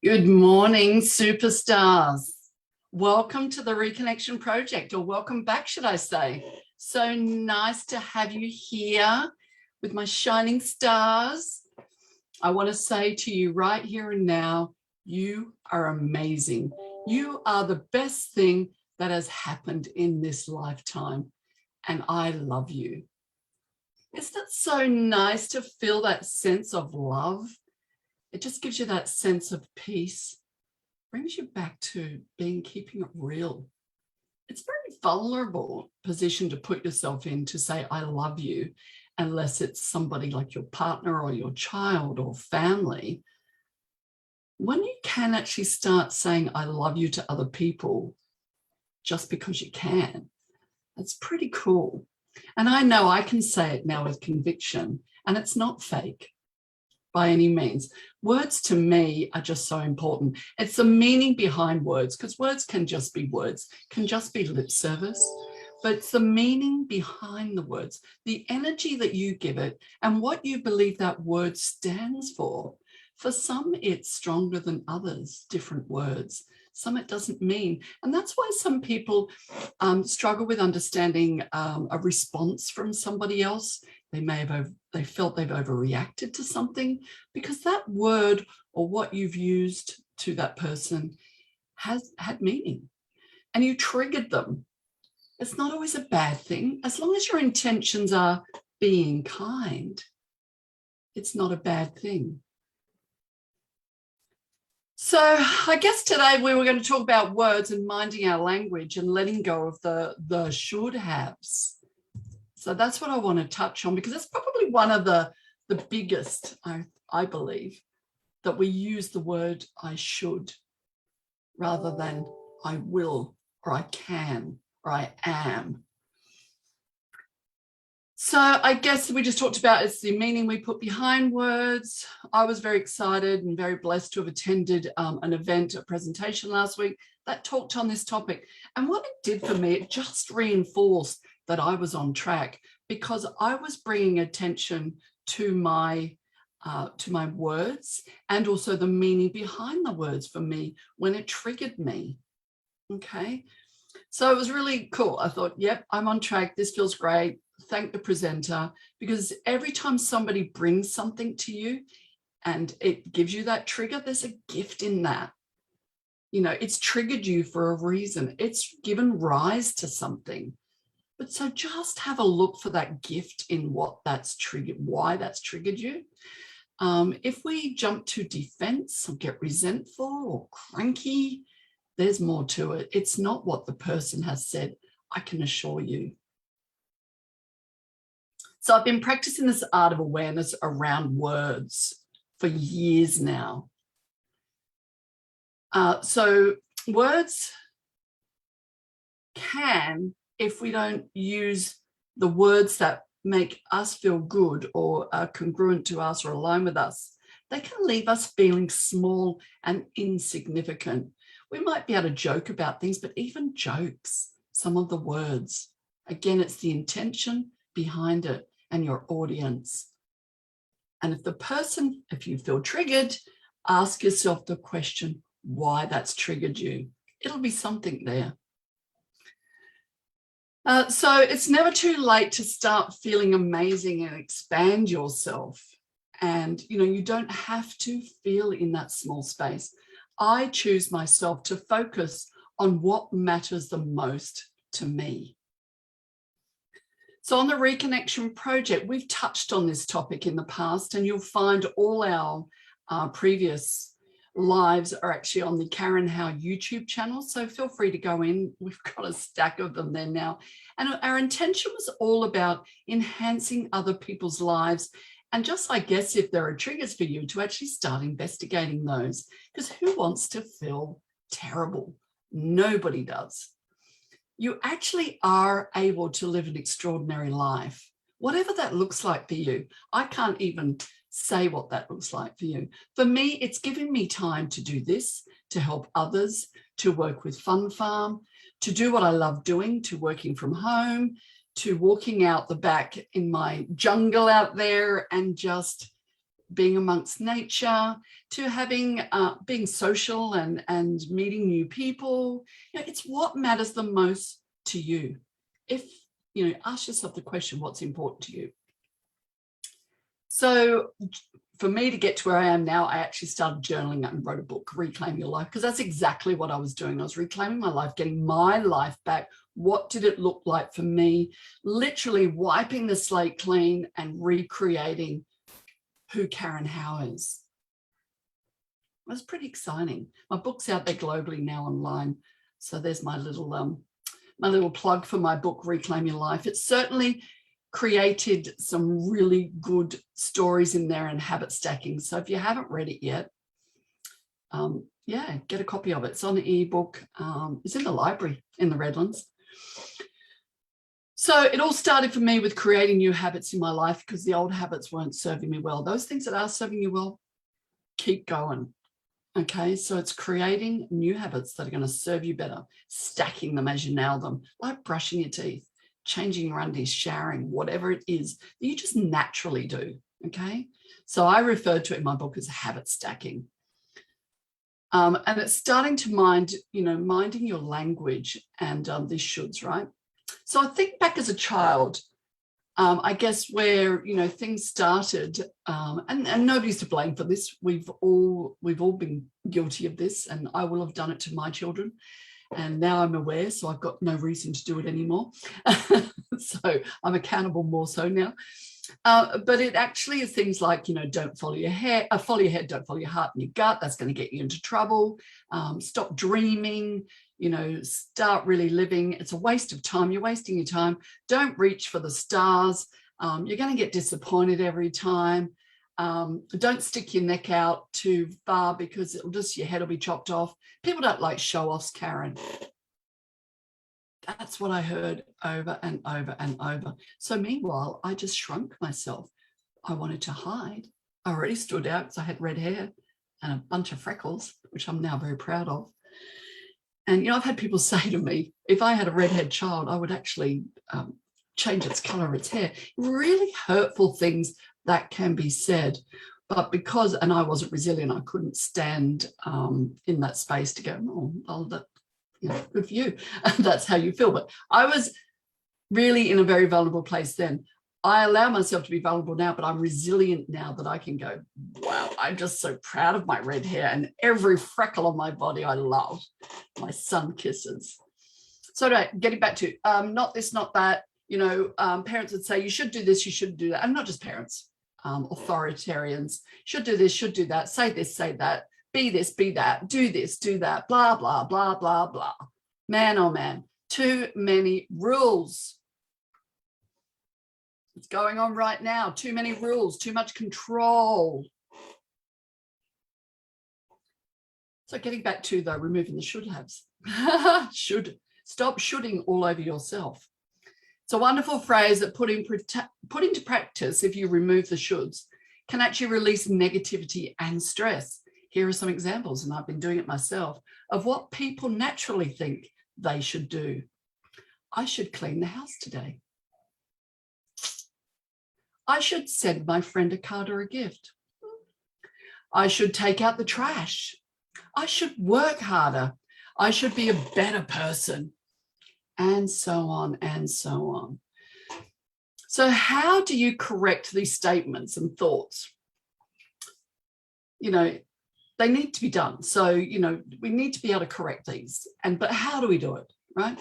Good morning, superstars. Welcome to the Reconnection Project, or welcome back, should I say. So nice to have you here with my shining stars. I want to say to you right here and now, you are amazing. You are the best thing that has happened in this lifetime, and I love you. Isn't it so nice to feel that sense of love? It just gives you that sense of peace, brings you back to keeping it real. It's a very vulnerable position to put yourself in, to say, I love you, unless it's somebody like your partner or your child or family. When you can actually start saying, I love you to other people, just because you can, that's pretty cool. And I know I can say it now with conviction, and it's not fake by any means. Words to me are just so important. It's the meaning behind words, because words can just be words, can just be lip service, but it's the meaning behind the words, the energy that you give it, and what you believe that word stands for. For some, it's stronger than others, different words. Some it doesn't mean. And that's why some people struggle with understanding a response from somebody else. They felt they've overreacted to something because that word or what you've used to that person has had meaning, and you triggered them. It's not always a bad thing. As long as your intentions are being kind, it's not a bad thing. So I guess today we were going to talk about words and minding our language and letting go of the should haves. So that's what I want to touch on, because it's probably one of the biggest, I believe, that we use the word I should rather than I will, or I can, or I am. So I guess we just talked about it's the meaning we put behind words. I was very excited and very blessed to have attended an event, a presentation last week that talked on this topic. And what it did for me, it just reinforced that I was on track, because I was bringing attention to my words, and also the meaning behind the words for me when it triggered me. Okay, so it was really cool. I thought, yep, I'm on track. This feels great. Thank the presenter, because every time somebody brings something to you and it gives you that trigger, there's a gift in that. You know, it's triggered you for a reason. It's given rise to something. But so just have a look for that gift in what that's triggered, why that's triggered you. If we jump to defense or get resentful or cranky, there's more to it. It's not what the person has said, I can assure you. So I've been practicing this art of awareness around words for years now. So words can, if we don't use the words that make us feel good or are congruent to us or align with us, they can leave us feeling small and insignificant. We might be able to joke about things, but even jokes, some of the words, again, it's the intention behind it and your audience. And if you feel triggered, ask yourself the question, why that's triggered you. It'll be something there. So it's never too late to start feeling amazing and expand yourself. And, you know, you don't have to feel in that small space. I choose myself to focus on what matters the most to me. So on the Reconnection Project, we've touched on this topic in the past, and you'll find all our previous lives are actually on the Karen Howe YouTube channel. So feel free to go in. We've got a stack of them there now. And our intention was all about enhancing other people's lives. And just, I guess, if there are triggers for you, to actually start investigating those, because who wants to feel terrible? Nobody does. You actually are able to live an extraordinary life, whatever that looks like for you. I can't even say what that looks like for you. For me, it's giving me time to do this, to help others, to work with Fun Farm, to do what I love doing, to working from home, to walking out the back in my jungle out there and just being amongst nature, to having being social and meeting new people. It's what matters the most to you. If ask yourself the question, what's important to you? So for me to get to where I am now, I actually started journaling and wrote a book, Reclaim Your Life, because that's exactly what I was doing. I was reclaiming my life, getting my life back. What did it look like for me? Literally wiping the slate clean and recreating who Karen Howe is. It was pretty exciting. My book's out there globally now online. So there's my little plug for my book, Reclaim Your Life. It's certainly created some really good stories in there and habit stacking. So if you haven't read it yet, get a copy of it. It's on the ebook. It's in the library in the Redlands. So it all started for me with creating new habits in my life because the old habits weren't serving me well. Those things that are serving you well, keep going. Okay, so it's creating new habits that are going to serve you better, stacking them as you nail them, like brushing your teeth, changing your undies, showering, whatever it is that you just naturally do. Okay, so I referred to it in my book as habit stacking. And it's starting to minding your language and these shoulds, right? So I think back as a child, I guess where things started, and nobody's to blame for this. We've all been guilty of this, and I will have done it to my children. And now I'm aware, so I've got no reason to do it anymore. So I'm accountable more so now. But it actually is things like, don't follow your head, follow your head, don't follow your heart and your gut. That's going to get you into trouble. Stop dreaming, start really living. It's a waste of time. You're wasting your time. Don't reach for the stars. You're going to get disappointed every time. Don't stick your neck out too far because your head will be chopped off. People don't like show-offs, Karen. That's what I heard over and over and over. So meanwhile, I just shrunk myself. I wanted to hide. I already stood out because I had red hair and a bunch of freckles, which I'm now very proud of. And, I've had people say to me, if I had a redhead child, I would actually change its color of its hair. Really hurtful things that can be said. But and I wasn't resilient, I couldn't stand in that space to go, good for you. That's how you feel. But I was really in a very vulnerable place then. I allow myself to be vulnerable now, but I'm resilient now that I can go, wow, I'm just so proud of my red hair and every freckle on my body I love. My sun kisses. So getting back to not this, not that, parents would say, you should do this, you should do that. And not just parents, authoritarians, should do this, should do that, say this, say that. Be this, be that, do this, do that, blah, blah, blah, blah, blah. Man, oh man, too many rules. It's going on right now. Too many rules, too much control. So getting back to removing the should haves. Stop shoulding all over yourself. It's a wonderful phrase that put into practice, if you remove the shoulds, can actually release negativity and stress. Here are some examples, and I've been doing it myself, of what people naturally think they should do. I should clean the house today. I should send my friend a card or a gift. I should take out the trash. I should work harder. I should be a better person. And so on and so on. So how do you correct these statements and thoughts? They need to be done. So, we need to be able to correct these. But how do we do it, right?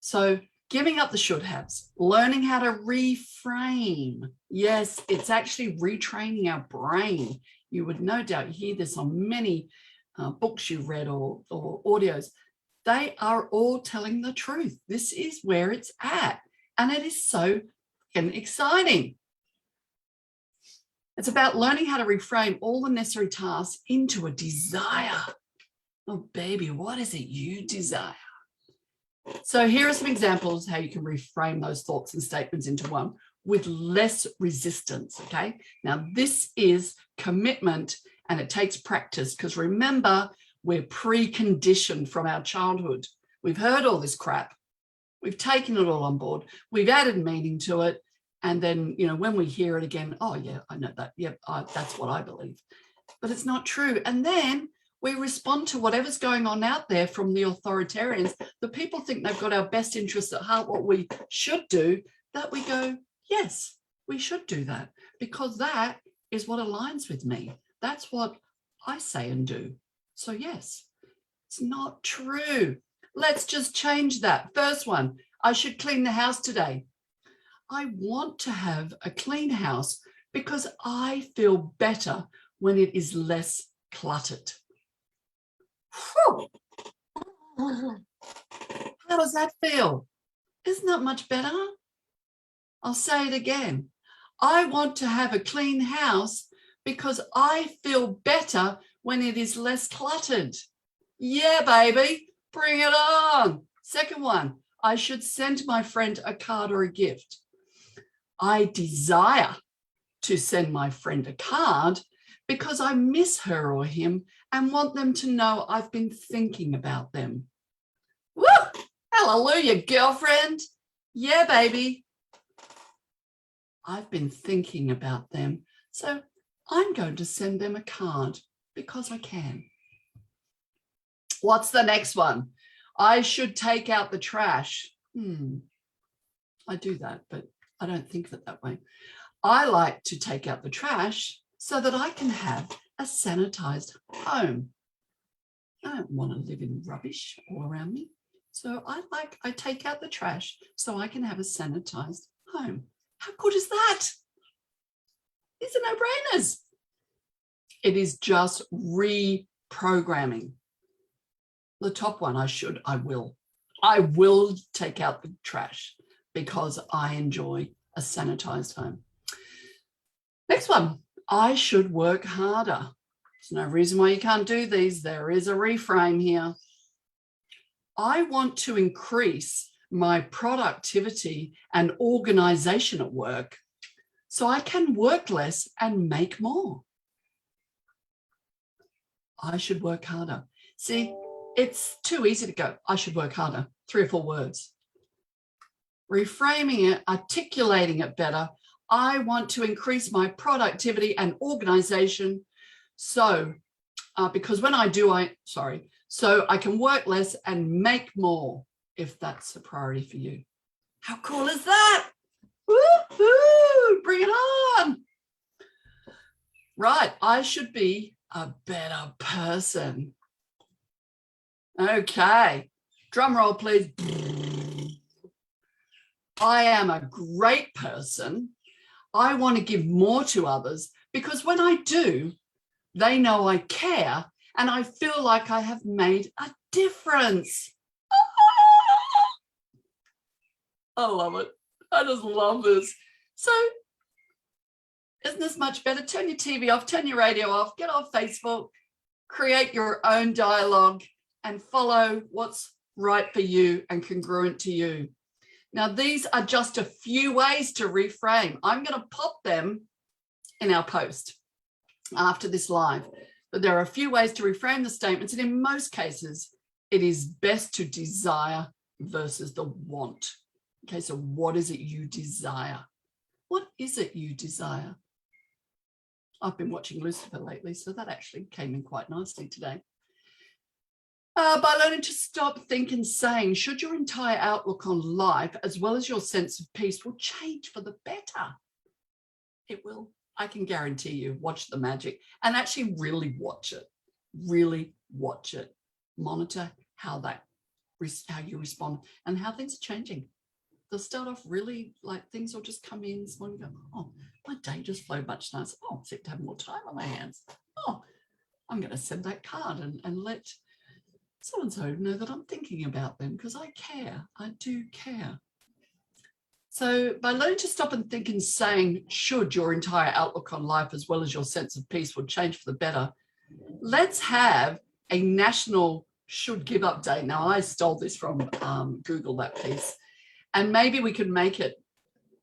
So giving up the should haves, learning how to reframe. Yes, it's actually retraining our brain. You would no doubt hear this on many books you've read or audios. They are all telling the truth. This is where it's at. And it is so exciting. It's about learning how to reframe all the necessary tasks into a desire. Oh, baby, what is it you desire? So here are some examples how you can reframe those thoughts and statements into one with less resistance, okay? Now, this is commitment and it takes practice because remember, we're preconditioned from our childhood. We've heard all this crap. We've taken it all on board. We've added meaning to it. And then, you know, when we hear it again, oh yeah, I know that. Yep, that's what I believe. But it's not true. And then we respond to whatever's going on out there from the authoritarians. The people think they've got our best interests at heart, what we should do, that we go, yes, we should do that, because that is what aligns with me. That's what I say and do. So yes, it's not true. Let's just change that. First one, I should clean the house today. I want to have a clean house because I feel better when it is less cluttered. Whew. How does that feel? Isn't that much better? I'll say it again. I want to have a clean house because I feel better when it is less cluttered. Yeah, baby, bring it on. Second one, I should send my friend a card or a gift. I desire to send my friend a card because I miss her or him and want them to know I've been thinking about them. Woo! Hallelujah, girlfriend. Yeah, baby. I've been thinking about them, so I'm going to send them a card because I can. What's the next one? I should take out the trash. I do that, but I don't think of it that way. I like to take out the trash so that I can have a sanitized home. I don't want to live in rubbish all around me. So I take out the trash so I can have a sanitized home. How good is that? These are no-brainers. It is just reprogramming. The top one, I will take out the trash because I enjoy a sanitized home. Next one, I should work harder. There's no reason why you can't do these. There is a reframe here. I want to increase my productivity and organization at work so I can work less and make more. I should work harder. See, it's too easy to go, I should work harder. 3 or 4 words. Reframing it, articulating it better. I want to increase my productivity and organization so so I can work less and make more, if that's a priority for you. How cool is that? Woo-hoo! Bring it on. Right, I should be a better person. Okay, drum roll, please. I am a great person. I want to give more to others because when I do, they know I care and I feel like I have made a difference. I love it. I just love this. So isn't this much better? Turn your TV off, turn your radio off, get off Facebook, create your own dialogue and follow what's right for you and congruent to you. Now, these are just a few ways to reframe. I'm going to pop them in our post after this live. But there are a few ways to reframe the statements. And in most cases, it is best to desire versus the want. Okay, so what is it you desire? What is it you desire? I've been watching Lucifer lately, so that actually came in quite nicely today. By learning to stop, think and saying, should your entire outlook on life, as well as your sense of peace, will change for the better. It will. I can guarantee you. Watch the magic and actually really watch it. Really watch it. Monitor how you respond and how things are changing. They'll start off really like things will just come in this morning and go, oh, my day just flowed much nicer. Oh, I seem to have more time on my hands. Oh, I'm going to send that card and let so-and-so know that I'm thinking about them because I care. I do care. So by learning to stop and think and saying, should your entire outlook on life as well as your sense of peace will change for the better, let's have a national should give up day. Now, I stole this from Google, that piece, and maybe we could make it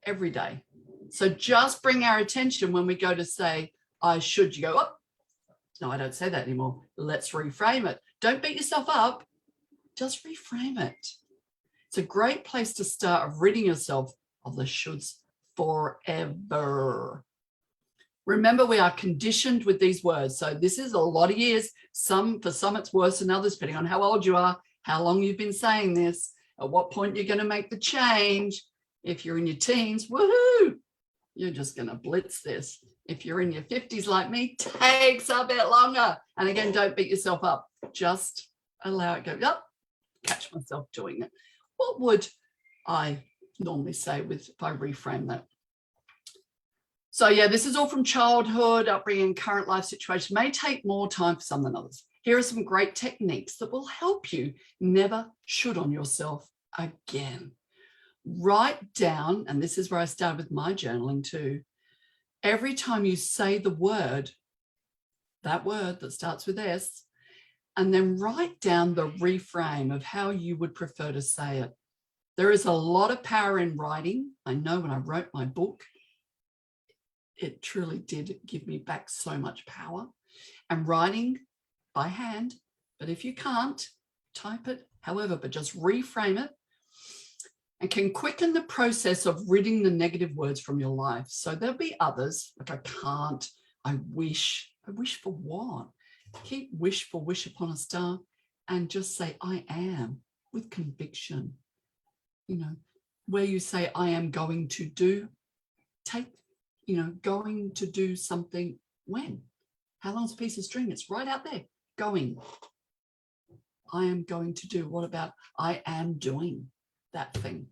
every day. So just bring our attention when we go to say, I should, you go, oh, no, I don't say that anymore. Let's reframe it. Don't beat yourself up. Just reframe it. It's a great place to start of ridding yourself of the shoulds, forever. Remember, we are conditioned with these words. So this is a lot of years. For some it's worse than others, depending on how old you are, how long you've been saying this, at what point you're going to make the change. If you're in your teens, woohoo, you're just going to blitz this. If you're in your 50s like me, takes a bit longer. And again, don't beat yourself up. Just allow it go. Yep, catch myself doing it. What would I normally say if I reframe that? So yeah, this is all from childhood, upbringing, current life situation. May take more time for some than others. Here are some great techniques that will help you never should on yourself again. Write down, and this is where I started with my journaling too, every time you say the word, that word that starts with S, and then write down the reframe of how you would prefer to say it. There is a lot of power in writing. I know when I wrote my book, it truly did give me back so much power. And writing by hand, but if you can't, type it, however, but just reframe it, and can quicken the process of ridding the negative words from your life. So there'll be others, like I can't, I wish for what? Keep wish for wish upon a star and just say I am with conviction. You know, where you say I am going to do, take, you know, going to do something when? How long's a piece of string? It's right out there, going. I am going to do, what about I am doing that thing?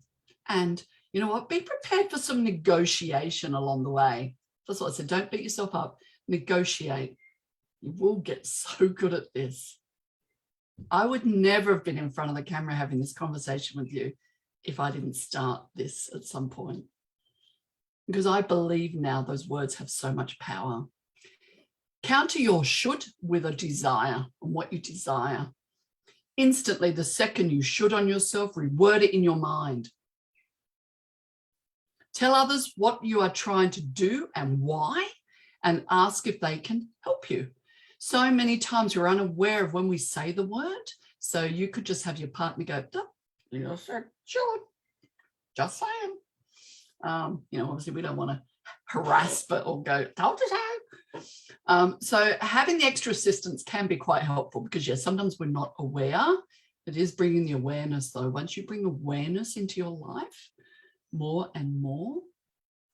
And you know what, be prepared for some negotiation along the way. That's what I said, don't beat yourself up, negotiate. You will get so good at this. I would never have been in front of the camera having this conversation with you if I didn't start this at some point, because I believe now those words have so much power. Counter your should with a desire and what you desire. Instantly, the second you should on yourself, reword it in your mind. Tell others what you are trying to do and why, and ask if they can help you. So many times we're unaware of when we say the word. So you could just have your partner go, you said should, just saying. You know, obviously we don't want to harass, but or go, told you so. So having the extra assistance can be quite helpful because, yes, sometimes we're not aware. It is bringing the awareness, though. Once you bring awareness into your life more and more,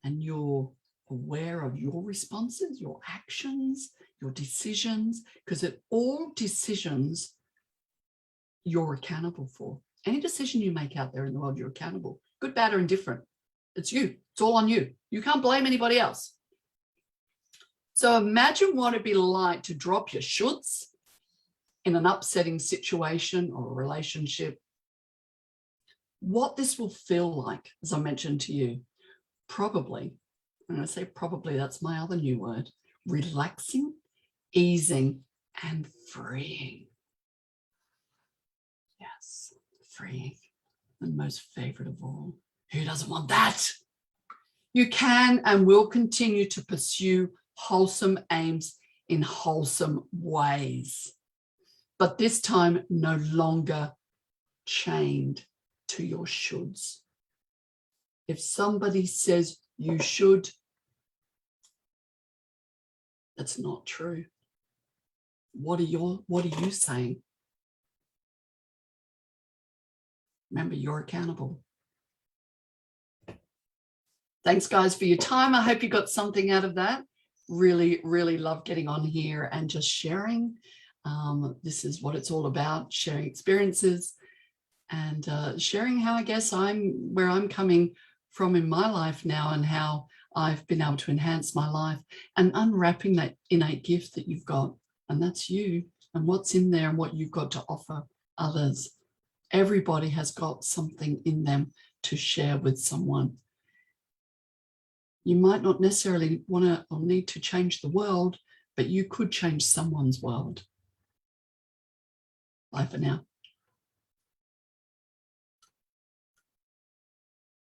and you're aware of your responses, your actions, your decisions, because at all decisions you're accountable for. Any decision you make out there in the world, you're accountable. Good, bad, or indifferent. It's you. It's all on you. You can't blame anybody else. So imagine what it'd be like to drop your shoulds in an upsetting situation or a relationship. What this will feel like, as I mentioned to you, probably, when I say probably, that's my other new word, relaxing, easing, and freeing. Yes, freeing, the most favorite of all. Who doesn't want that? You can and will continue to pursue wholesome aims in wholesome ways, but this time no longer chained to your shoulds. If somebody says you should, that's not true. What are you saying? Remember, you're accountable. Thanks, guys, for your time. I hope you got something out of that. Really, really love getting on here and just sharing. This is what it's all about, sharing experiences and sharing how I guess where I'm coming from in my life now and how I've been able to enhance my life and unwrapping that innate gift that you've got. And that's you and what's in there and what you've got to offer others. Everybody has got something in them to share with someone. You might not necessarily want to or need to change the world, but you could change someone's world. Bye for now.